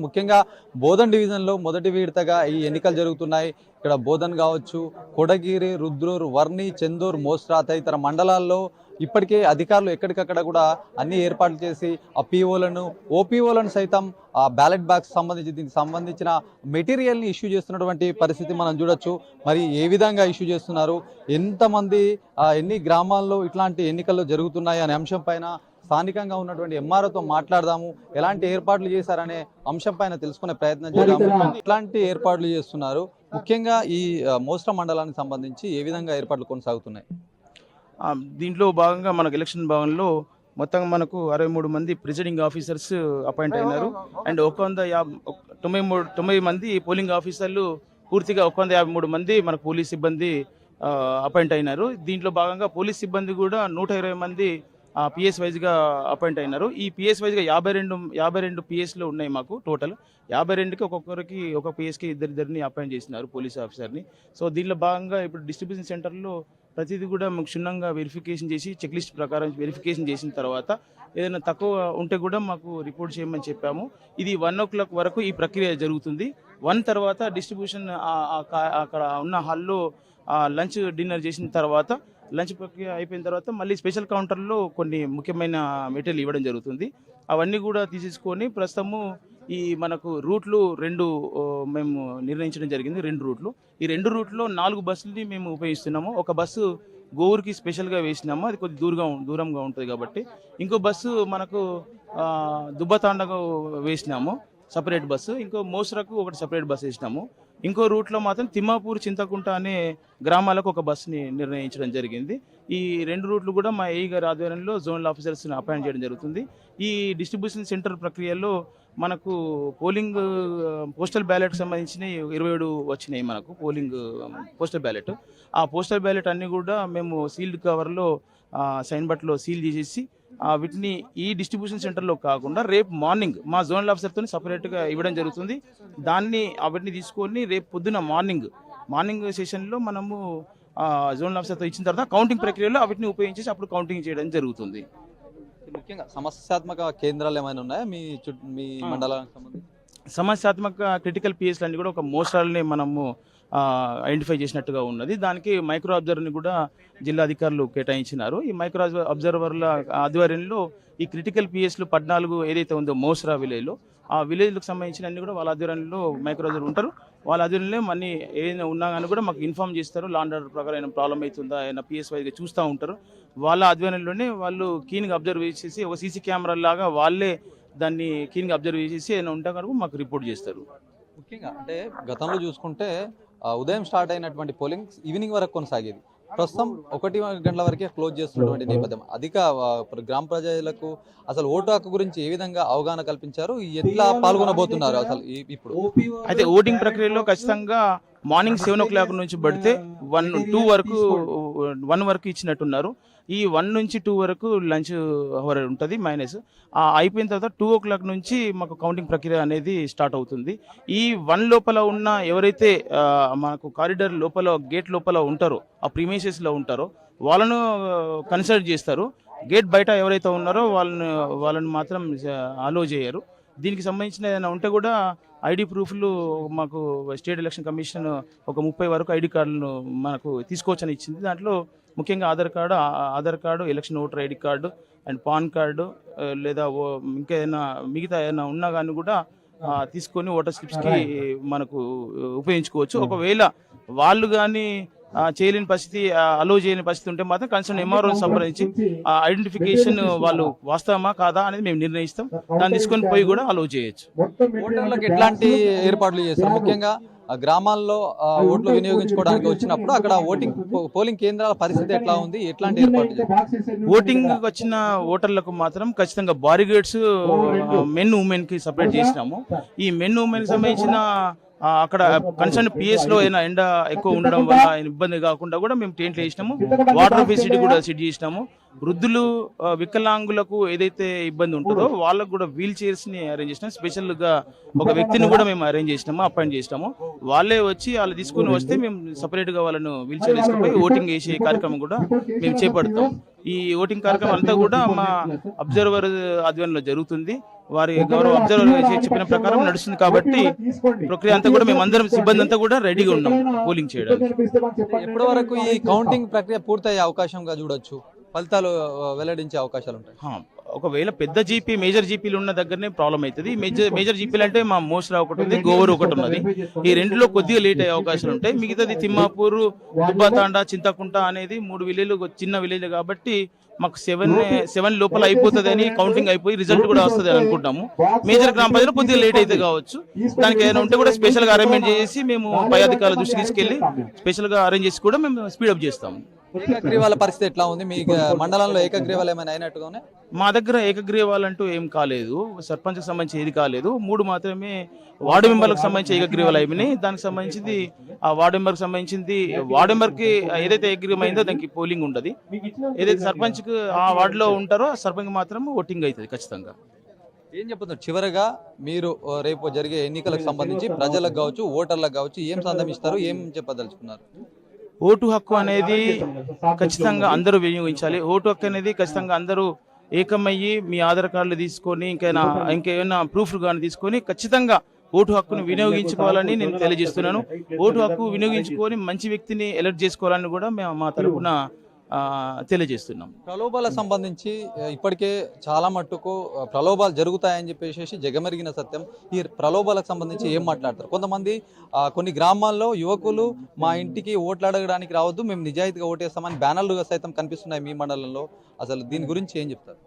ముఖ్యంగా బోధన్ డివిజన్లో మొదటి విడతగా ఈ ఎన్నికలు జరుగుతున్నాయి. ఇక్కడ బోధన్ కావచ్చు, కొడగిరి, రుద్రూర్, వర్ణి, చెందూర్, మోస్రా తదితర మండలాల్లో ఇప్పటికే అధికారులు ఎక్కడికక్కడ కూడా అన్ని ఏర్పాట్లు చేసి ఆ పీఓలను, ఓపీఓలను సైతం ఆ బ్యాలెట్ బాక్స్ దీనికి సంబంధించిన మెటీరియల్ని ఇష్యూ చేస్తున్నటువంటి పరిస్థితి మనం చూడొచ్చు. మరి ఏ విధంగా ఇష్యూ చేస్తున్నారు, ఎంతమంది ఎన్ని గ్రామాల్లో ఇట్లాంటి ఎన్నికలు జరుగుతున్నాయి అనే అంశం పైన స్థానికంగా ఉన్నటువంటి ఎంఆర్ఓతో మాట్లాడదాము. ఎలాంటి ఏర్పాట్లు చేశారనే అంశం పైన తెలుసుకునే ప్రయత్నం చేద్దాము. ఇట్లాంటి ఏర్పాట్లు చేస్తున్నారు, ముఖ్యంగా ఈ మోస్రా మండలానికి సంబంధించి ఏ విధంగా ఏర్పాట్లు కొనసాగుతున్నాయి? దీంట్లో భాగంగా మనకు ఎలక్షన్ భవన్లో మొత్తం మనకు 63 మంది ప్రిసైడింగ్ ఆఫీసర్స్ అపాయింట్ అయినారు. అండ్ 193 మంది పోలింగ్ ఆఫీసర్లు, పూర్తిగా 153 మంది మనకు పోలీస్ సిబ్బంది అపాయింట్ అయినారు. దీంట్లో భాగంగా పోలీస్ సిబ్బంది కూడా 120 మంది పిఎస్ వైజ్గా అపాయింట్ అయినారు. ఈ పిఎస్ వైజ్గా 52 పిఎస్లు ఉన్నాయి మాకు. టోటల్ 52కి ఒక్కొక్కరికి ఒక పిఎస్కి ఇద్దరిని అపాయింట్ చేసినారు పోలీస్ ఆఫీసర్ని. సో దీనిలో భాగంగా ఇప్పుడు డిస్ట్రిబ్యూషన్ సెంటర్లో ప్రతిదీ కూడా మాకు క్షుణ్ణంగా వెరిఫికేషన్ చేసి చెక్ లిస్ట్ ప్రకారం వెరిఫికేషన్ చేసిన తర్వాత ఏదైనా తక్కువ ఉంటే కూడా మాకు రిపోర్ట్ చేయమని చెప్పాము. ఇది 1 o'clock వరకు ఈ ప్రక్రియ జరుగుతుంది. 1 తర్వాత డిస్ట్రిబ్యూషన్ అక్కడ ఉన్న హాల్లో లంచ్ డిన్నర్ చేసిన తర్వాత, లంచ్ ప్రక్రియ అయిపోయిన తర్వాత మళ్ళీ స్పెషల్ కౌంటర్లో కొన్ని ముఖ్యమైన మెటీరియల్ ఇవ్వడం జరుగుతుంది. అవన్నీ కూడా తీసేసుకొని ప్రస్తుతము ఈ మనకు రూట్లు 2 మేము నిర్ణయించడం జరిగింది. 2 రూట్లు. ఈ 2 రూట్లో 4 బస్సులని మేము ఉపయోగిస్తున్నాము. ఒక బస్సు గోవురికి స్పెషల్గా వేసినాము, అది కొద్ది దూరంగా ఉంటుంది కాబట్టి. ఇంకో బస్సు మనకు దుబ్బతాండకు వేసినాము, సపరేట్ బస్సు. ఇంకో మోస్రాకు ఒకటి సపరేట్ బస్సు వేసినాము. ఇంకో రూట్లో మాత్రం తిమ్మాపూర్, చింతకుంట అనే గ్రామాలకు ఒక బస్సుని నిర్ణయించడం జరిగింది. ఈ 2 రూట్లు కూడా మా ఏఈ గారి ఆధ్వర్యంలో జోనల్ ఆఫీసర్స్ని అపాయింట్ చేయడం జరుగుతుంది. ఈ డిస్ట్రిబ్యూషన్ సెంటర్ ప్రక్రియలో మనకు పోస్టల్ బ్యాలెట్కి సంబంధించిన 27 వచ్చినాయి మనకు పోస్టల్ బ్యాలెట్. ఆ పోస్టల్ బ్యాలెట్ అన్నీ కూడా మేము సీల్డ్ కవర్లో సైన్ బట్టలో సీల్ చేసేసి వీటిని ఈ డిస్ట్రిబ్యూషన్ సెంటర్లో కాకుండా రేపు మార్నింగ్ మా జోనల్ ఆఫీసర్తో సపరేట్గా ఇవ్వడం జరుగుతుంది. వాటిని తీసుకొని రేపు పొద్దున మార్నింగ్ సెషన్లో మనము జోనల్ ఆఫీసర్తో ఇచ్చిన తర్వాత కౌంటింగ్ ప్రక్రియలో వీటిని ఉపయోగించేసి అప్పుడు కౌంటింగ్ చేయడం జరుగుతుంది. ముఖ్యంగా సమస్యాత్మక కేంద్రాలు ఏమైనా ఉన్నాయా మీ మండలానికి సంబంధించి? సమస్యాత్మక క్రిటికల్ పిఎస్లు అన్ని కూడా ఒక మోస్రాలని మనము ఐడెంటిఫై చేసినట్టుగా ఉన్నది. దానికి మైక్రో అబ్జర్వర్ని కూడా జిల్లా అధికారులు కేటాయించినారు. ఈ మైక్రో అబ్జర్వర్ల ఆధ్వర్యంలో ఈ క్రిటికల్ పిఎస్లు 14 ఏదైతే ఉందో మోస్రా విలేజ్లో, ఆ విలేజ్లకు సంబంధించిన అన్ని కూడా వాళ్ళ ఆధ్వర్యంలో మైక్రో అబ్జర్వర్ ఉంటారు. వాళ్ళ ఆధ్వర్యంలో మనీ ఏదైనా ఉన్నా కానీ కూడా మాకు ఇన్ఫార్మ్ చేస్తారు. లా అండ్ ఆర్డర్ ప్రకారం ఏమైనా ప్రాబ్లం అవుతుందా, ఏమైనా పిఎస్ వైజ్గా చూస్తూ ఉంటారు. వాళ్ళ ఆధ్వర్యంలోనే వాళ్ళు కీన్గా అబ్జర్వ్ చేసేసి ఒక సీసీ కెమెరా లాగా వాళ్ళే దాన్ని కీన్గా అబ్జర్వ్ చేసేసి ఏమైనా ఉంటే కనుక మాకు రిపోర్ట్ చేస్తారు. ముఖ్యంగా అంటే గతంలో చూసుకుంటే ఉదయం స్టార్ట్ అయినటువంటి పోలింగ్ ఈవినింగ్ వరకు కొనసాగేది. ప్రస్తుతం 1 గంటల వరకే క్లోజ్ చేస్తున్నటువంటి నేపథ్యం. అధిక గ్రామ ప్రజలకు అసలు ఓటు హక్కు గురించి ఏ విధంగా అవగాహన కల్పించారు, ఎట్లా పాల్గొనబోతున్నారు అసలు ఇప్పుడు? అయితే ఓటింగ్ ప్రక్రియలో ఖచ్చితంగా మార్నింగ్ 7 o'clock నుంచి పడితే 1 వరకు ఇచ్చినట్టున్నారు. ఈ 1 నుంచి 2 వరకు లంచ్ అవర్ ఉంటుంది మైనస్. అయిపోయిన తర్వాత 2 o'clock నుంచి మాకు కౌంటింగ్ ప్రక్రియ అనేది స్టార్ట్ అవుతుంది. ఈ 1 లోపల ఉన్న ఎవరైతే మనకు కారిడార్ లోపల గేట్ లోపల ఉంటారో, ఆ ప్రీమైసెస్లో ఉంటారో వాళ్ళను కన్సిడర్ చేస్తారు. గేట్ బయట ఎవరైతే ఉన్నారో వాళ్ళని మాత్రం అలో చేయరు. దీనికి సంబంధించిన ఏదైనా ఉంటే కూడా ఐడి ప్రూఫ్లు మాకు స్టేట్ ఎలక్షన్ కమిషన్ ఒక 30 వరకు ఐడి కార్డులను మనకు తీసుకోవచ్చని ఇచ్చింది. దాంట్లో ముఖ్యంగా Aadhaar card, election voter ID card and pan card, లేదా ఇంకా మిగతా ఏదైనా ఉన్నా కానీ కూడా తీసుకొని ఓటర్ స్లిప్స్కి మనకు ఉపయోగించుకోవచ్చు. ఒకవేళ వాళ్ళు కానీ చేయలేని పరిస్థితి, అలో చేయలేని పరిస్థితి ఉంటే మాత్రం కన్సర్న్ ఎంఆర్ఓ సంప్రదించి ఐడెంటిఫికేషన్ వాళ్ళు వాస్తవమా కాదా అనేది మేము నిర్ణయిస్తాం. దాన్ని తీసుకొని పోయి కూడా అలో చేయొచ్చు. ఓటర్లకు ఎట్లాంటి ఏర్పాట్లు చేస్తారు? ముఖ్యంగా గ్రామాల్లో ఓట్లు వినియోగించుకోవడానికి వచ్చినప్పుడు అక్కడ పోలింగ్ కేంద్రాల పరిస్థితి ఎట్లా ఉంది, ఎట్లాంటి ఏర్పాట్లు? ఓటింగ్ వచ్చిన ఓటర్లకు మాత్రం ఖచ్చితంగా బారిగేట్స్ మెన్ ఉమెన్ కి సపరేట్ చేసినాము. ఈ మెన్ ఉమెన్ కి సంబంధించిన అక్కడ కన్సర్న్ పిఎస్లో ఏదైనా ఎండ ఎక్కువ ఉండడం వల్ల ఇబ్బంది కాకుండా కూడా మేము టెంట్లు వేసినాము. వాటర్ ఫెసిలిటీ కూడా సెట్ చేసినాము. వృద్ధులు, వికలాంగులకు ఏదైతే ఇబ్బంది ఉంటుందో వాళ్ళకు కూడా వీల్ చైర్స్ని అరేంజ్ చేసినాం. స్పెషల్గా ఒక వ్యక్తిని కూడా మేము అరేంజ్ చేసినాము, అపాయింట్ చేసినాము. వాళ్ళే వచ్చి వాళ్ళు తీసుకుని వస్తే మేము సపరేట్గా వాళ్ళను వీల్ చైర్ తీసుకుపోయి ఓటింగ్ వేసే కార్యక్రమం కూడా మేము చేపడతాం. ఈ ఓటింగ్ కార్యక్రమం అంతా కూడా మా అబ్జర్వర్ ఆధ్వర్యంలో జరుగుతుంది. వారి గౌరవ అబ్జర్వర్ చెప్పిన ప్రకారం నడుస్తుంది కాబట్టి ప్రక్రియ అంతా కూడా మేమందరం సిబ్బంది అంతా కూడా రెడీగా ఉన్నాం పోలింగ్ చేయడానికి. ఎప్పటి వరకు ఈ కౌంటింగ్ ప్రక్రియ పూర్తయ్యే అవకాశంగా చూడొచ్చు, ఫలితాలు వెల్లడించే అవకాశాలు ఉంటాయి? ఒకవేళ పెద్ద జీపీ మేజర్ జీపీలు ఉన్న దగ్గరనే ప్రాబ్లం అవుతుంది. మేజర్ జీపీలు అంటే మా మోస్రా ఒకటి ఉంది, గోవూరు ఒకటి ఉన్నది. ఈ రెండులో కొద్దిగా లేట్ అయ్యే అవకాశాలు ఉంటాయి. మిగతాది తిమ్మాపూర్, దుబ్బాతాండా, చింతకుంట అనేది 3 విలేజ్లు చిన్న విలేజ్ కాబట్టి మాకు 7 లోపల అయిపోతుంది అని కౌంటింగ్ అయిపోయి రిజల్ట్ కూడా వస్తుంది అని అనుకుంటాము. మేజర్ గ్రామ పంచాయతీలో కొద్దిగా లేట్ అయితే కావచ్చు. దానికి ఏదైనా ఉంటే కూడా స్పెషల్ గా అరేంజ్మెంట్ చేసి మేము పై అధికారుల దృష్టికి తీసుకెళ్లి స్పెషల్ గా అరేంజ్ చేసి కూడా మేము స్పీడప్ చేస్తాము. ఏకగ్రీవాల పరిస్థితి ఎట్లా ఉంది మీ మండలంలో? ఏకగ్రీవాలు ఏమైనా అయినట్టుగానే? మా దగ్గర ఏకగ్రీవాలు అంటూ ఏం కాలేదు. సర్పంచ్కి సంబంధించి ఏది కాలేదు. 3 మాత్రమే వార్డు మెంబర్లకు సంబంధించి ఏకగ్రీవాలు అయిపోయినాయి. దానికి సంబంధించింది ఆ వార్డు మెంబర్కి సంబంధించింది వార్డు మెంబర్కి ఏదైతే ఏకగ్రీవం అయిందో దానికి పోలింగ్ ఉంటుంది. ఏదైతే సర్పంచ్కి ఆ వార్డులో ఉంటారో ఆ సర్పంచ్ మాత్రం ఓటింగ్ అవుతుంది ఖచ్చితంగా. ఏం చెప్తున్నారు చివరగా మీరు రేపు జరిగే ఎన్నికలకు సంబంధించి ప్రజలకు కావచ్చు, ఓటర్లకు కావచ్చు ఏం సందేశిస్తారు, ఏం చెప్పదలుచుకున్నారు? ఓటు హక్కు అనేది ఖచ్చితంగా అందరూ వినియోగించాలి. ఓటు హక్కు అనేది ఖచ్చితంగా అందరూ ఏకమయ్యి మీ ఆధార్ కార్డులు తీసుకొని ఇంకేమైనా ప్రూఫ్లు కానీ తీసుకొని ఖచ్చితంగా ఓటు హక్కును వినియోగించుకోవాలని నేను తెలియజేస్తున్నాను. ఓటు హక్కు వినియోగించుకొని మంచి వ్యక్తిని ఎలక్ట్ చేసుకోవాలని కూడా మేము మా తరఫున తెలియజేస్తున్నాం. ప్రలోభాలకు సంబంధించి ఇప్పటికే చాలా మట్టుకు ప్రలోభాలు జరుగుతాయని చెప్పేసి జగమెరిగిన సత్యం. ఈ ప్రలోభాలకు సంబంధించి ఏం మాట్లాడతారు? కొంతమంది కొన్ని గ్రామాల్లో యువకులు మా ఇంటికి ఓట్లు అడగడానికి రావద్దు, మేము నిజాయితీగా ఓటేస్తామని బ్యానర్లు సైతం కనిపిస్తున్నాయి మీ మండలంలో. అసలు దీని గురించి ఏం చెప్తారు?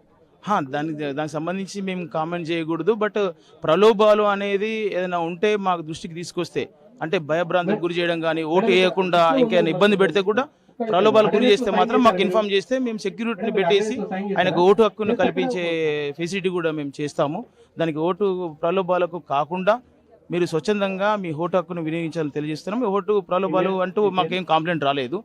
దానికి సంబంధించి మేము కామెంట్ చేయకూడదు. బట్ ప్రలోభాలు అనేది ఏదైనా ఉంటే మాకు దృష్టికి తీసుకొస్తే, అంటే భయభ్రాంతికి గురి చేయడం కానీ, ఓటు వేయకుండా ఇంకేమైనా ఇబ్బంది పెడితే కూడా ప్రలోభాలు గురి చేస్తే మాత్రం మాకు ఇన్ఫార్మ్ చేస్తే మేము సెక్యూరిటీని పెట్టేసి ఆయనకు ఓటు హక్కును కల్పించే ఫెసిలిటీ కూడా మేము చేస్తాము. దానికి ఓటు ప్రలోభాలకు కాకుండా మీరు స్వచ్ఛందంగా మీ ఓటు హక్కును వినియోగించాలని తెలియజేస్తున్నాం. ఓటు ప్రలోభాలు అంటూ మాకేం కంప్లైంట్ రాలేదు.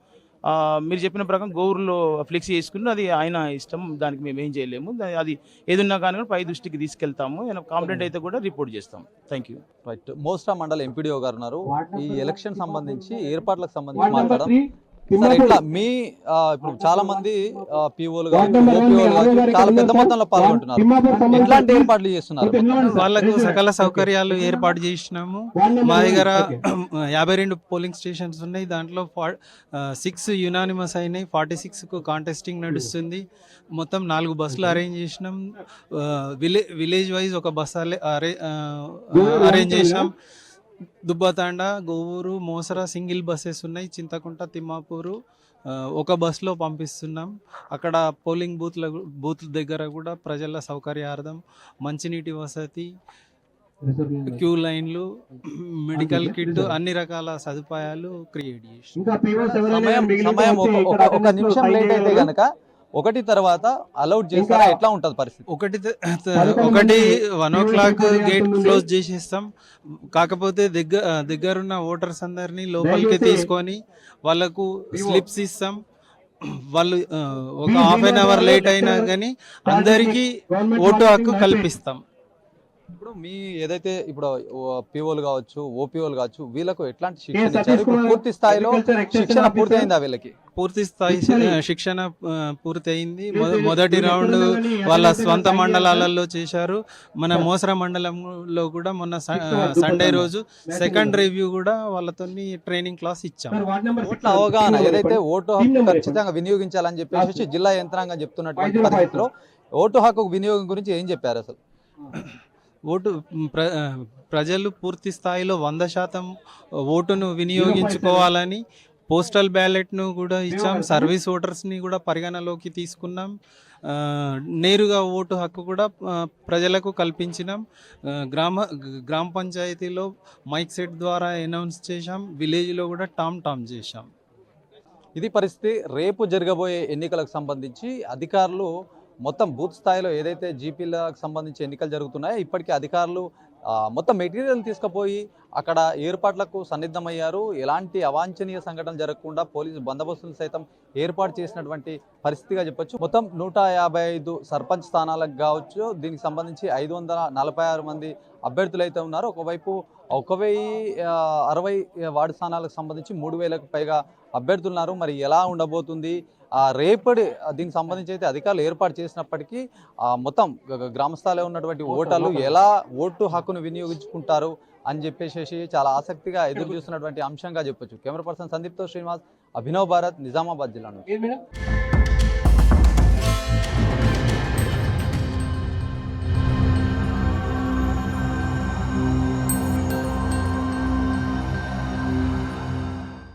మీరు చెప్పిన ప్రకారం గోవురులో ఫ్లెక్సీ చేసుకుని అది ఆయన ఇష్టం, దానికి మేము ఏం చేయలేము. అది ఏదున్నా కానీ పై దృష్టికి తీసుకెళ్తాము. కంప్లైంట్ అయితే కూడా రిపోర్ట్ చేస్తాం. Thank you. రైట్. మోస్రా మండల ఎంపీడీఓ గారు ఉన్నారు. ఈ ఎలక్షన్ సంబంధించి ఏర్పాట్లకు సంబంధించి మాట్లాడడం సార్. ఇట్లా మీ ఇప్పుడు చాలా మంది పీఓలు చాలా పెద్ద మొత్తంలో పాల్గొంటున్నారు. ఎట్లాంటి ఏర్పాట్లు చేస్తున్నారు? వాళ్ళకు సకల సౌకర్యాలు ఏర్పాటు చేసినాము. మా దగ్గర 52 పోలింగ్ స్టేషన్స్ ఉన్నాయి. దాంట్లో 6 యునానిమస్ అయినాయి, 46కు కాంటెస్టింగ్ నడుస్తుంది. మొత్తం 4 బస్సులు అరేంజ్ చేసినాం. విలేజ్ వైజ్ ఒక బస్ అరేంజ్ చేసినాం. దుబ్బాతాండ, గోవూరు, మోసరా సింగిల్ బస్సెస్ ఉన్నాయి. చింతకుంట, తిమ్మాపూరు ఒక బస్సులో పంపిస్తున్నాం. అక్కడ పోలింగ్ బూత్ల దగ్గర కూడా ప్రజల సౌకర్యార్థం మంచినీటి వసతి, క్యూ లైన్లు, మెడికల్ కిట్, అన్ని రకాల సదుపాయాలు క్రియేట్ చేసి సమయం ఒక నిమిషం లేట్ అయితే గనక 1 తర్వాత అలౌట్ చేస్తారా? ఎట్లా ఉంటుంది పరిస్థితి? 1 o'clock గేట్ క్లోజ్ చేసేస్తాం. కాకపోతే దగ్గరున్న ఓటర్స్ అందరినీ లోపలికి తీసుకొని వాళ్ళకు స్లిప్స్ ఇస్తాం. వాళ్ళు ఒక ½ an hour లేట్ అయినా కానీ అందరికీ ఓటు హక్కు కల్పిస్తాం. ఇప్పుడు మీ ఏదైతే ఇప్పుడు పీఓలు కావచ్చు, ఓపీఓలు కావచ్చు, వీళ్ళకు ఎట్లాంటి శిక్షణ ఇచ్చారు? ఇప్పుడు పూర్తి స్థాయిలో శిక్షణ పూర్తయిందా? వీళ్ళకి పూర్తి స్థాయి శిక్షణ పూర్తి అయింది. మొదటి రౌండ్ వాళ్ళ స్వంత మండలాలలో చేశారు. మన మోసరా మండలంలో కూడా మొన్న సండే రోజు సెకండ్ రివ్యూ కూడా వాళ్ళతో ట్రైనింగ్ క్లాస్ ఇచ్చాం. ఓట్ల అవగాహన ఏదైతే ఓటు హక్కు ఖచ్చితంగా వినియోగించాలని చెప్పేసి జిల్లా యంత్రాంగం చెప్తున్నటువంటి పరిస్థితిలో ఓటు హక్కు వినియోగం గురించి ఏం చెప్పారు అసలు? ప్రజలు పూర్తి స్థాయిలో 100% ఓటును వినియోగించుకోవాలని పోస్టల్ బ్యాలెట్ను కూడా ఇచ్చాం. సర్వీస్ ఓటర్స్ని కూడా పరిగణలోకి తీసుకున్నాం. నేరుగా ఓటు హక్కు కూడా ప్రజలకు కల్పించినాం. గ్రామ పంచాయతీలో మైక్ సెట్ ద్వారా అనౌన్స్ చేశాం. విలేజ్లో కూడా టామ్ చేశాం. ఇది పరిస్థితి. రేపు జరగబోయే ఎన్నికలకు సంబంధించి అధికారులు మొత్తం బూత్ స్థాయిలో ఏదైతే జీపీలకు సంబంధించి ఎన్నికలు జరుగుతున్నాయో ఇప్పటికే అధికారులు మొత్తం మెటీరియల్ తీసుకుపోయి అక్కడ ఏర్పాట్లకు సన్నిద్ధమయ్యారు. ఎలాంటి అవాంఛనీయ సంఘటనలు జరగకుండా పోలీసు బందోబస్తులు సైతం ఏర్పాటు చేసినటువంటి పరిస్థితిగా చెప్పొచ్చు. మొత్తం 155 సర్పంచ్ స్థానాలకు కావచ్చు, దీనికి సంబంధించి 546 మంది అభ్యర్థులు అయితే ఉన్నారు. ఒకవైపు 1060 వార్డు స్థానాలకు సంబంధించి 3000కు పైగా అభ్యర్థులు ఉన్నారు. మరి ఎలా ఉండబోతుంది రేపటి దీనికి సంబంధించి అయితే అధికారులు ఏర్పాటు చేసినప్పటికీ మొత్తం గ్రామ స్థాయిలో ఉన్నటువంటి ఓటర్లు ఎలా ఓటు హక్కును వినియోగించుకుంటారు అని చెప్పేసి చాలా ఆసక్తిగా ఎదురు చూస్తున్నటువంటి అంశంగా చెప్పొచ్చు. కెమెరా పర్సన్ సందీప్తో శ్రీనివాస్, అభినవ్ భారత్, నిజామాబాద్ జిల్లా నుంచి.